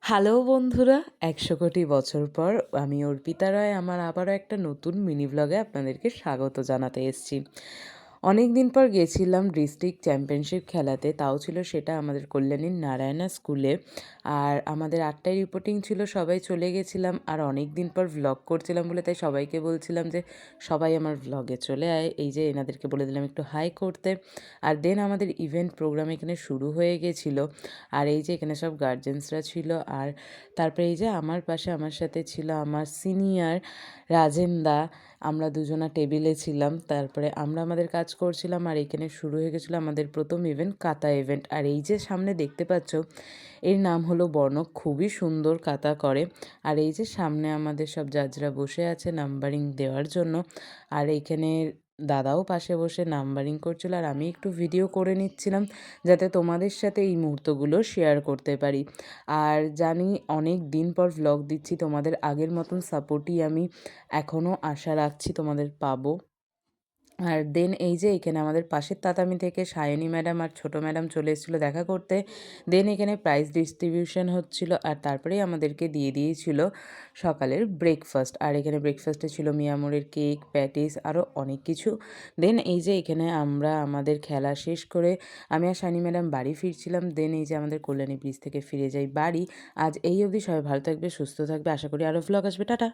Hello বন্ধুরা, ১০০ কোটি বছর পর আমি অর্পিতা রায় আমার আবারও একটা নতুন মিনি ভ্লগে আপনাদেরকে স্বাগত জানাতে এসেছি। অনেক দিন পর গেছিলাম ডিস্ট্রিক্ট চ্যাম্পিয়নশিপ খেলাতে, তাও ছিল সেটা আমাদের কল্যাণীর নারায়ণা স্কুলে। আর আমাদের ৮টায় রিপোর্টিং ছিল, সবাই চলে গেছিলাম। আর অনেক দিন পর ভ্লগ করছিলাম বলে তাই সবাইকে বলছিলাম যে সবাই আমার ভ্লগে চলে আয়। এই যে এনাদেরকে বলে দিলাম একটু হাই করতে। আর দেন আমাদের ইভেন্ট প্রোগ্রাম এখানে শুরু হয়ে গেছিলো। আর এই যে এখানে সব গার্জেন্সরা ছিল। আর তারপরে এই যে আমার পাশে আমার সাথে ছিল আমার সিনিয়র রাজেন দা। আমরা দুজনা টেবিলে ছিলাম, তারপরে আমরা আমাদের কাজ করছিলাম। আর এখানে শুরু হয়ে গেছিলো আমাদের প্রথম ইভেন্ট, কাতা ইভেন্ট। আর এই যে সামনে দেখতে পাচ্ছ, এর নাম হলো বর্ণক, খুবই সুন্দর কাতা করে। আর এই যে সামনে আমাদের সব জাজরা বসে আছে নাম্বারিং দেওয়ার জন্য। আর এইখানে দাদাও পাশে বসে নাম্বারিং করছিল, আর আমি একটু ভিডিও করে নিচ্ছিলাম যাতে তোমাদের সাথে এই মুহূর্তগুলো শেয়ার করতে পারি। আর জানি অনেক দিন পর ভ্লগ দিচ্ছি, তোমাদের আগের মতন সাপোর্টই আমি এখনও আশা রাখছি তোমাদের পাবো। আর দেন এই যে এখানে আমাদের পাশের তাতামি থেকে সায়নী ম্যাডাম আর ছোটো ম্যাডাম চলে এসেছিলো দেখা করতে। দেন এখানে প্রাইজ ডিস্ট্রিবিউশন হচ্ছিল, আর তারপরেই আমাদেরকে দিয়ে দিয়েছিল সকালের ব্রেকফাস্ট। আর এখানে ব্রেকফাস্টে ছিল মিয়ামোরের কেক, প্যাটিস, আরও অনেক কিছু। দেন এই যে এখানে আমরা আমাদের খেলা শেষ করে আমি আর সায়নী ম্যাডাম বাড়ি ফিরছিলাম। দেন এই যে আমাদের কল্যাণী ব্রিজ থেকে ফিরে যাই বাড়ি। আজ এই অবধি, সবাই ভালো থাকবে, সুস্থ থাকবে, আশা করি আরও ভ্লগ আসবে। টাটা।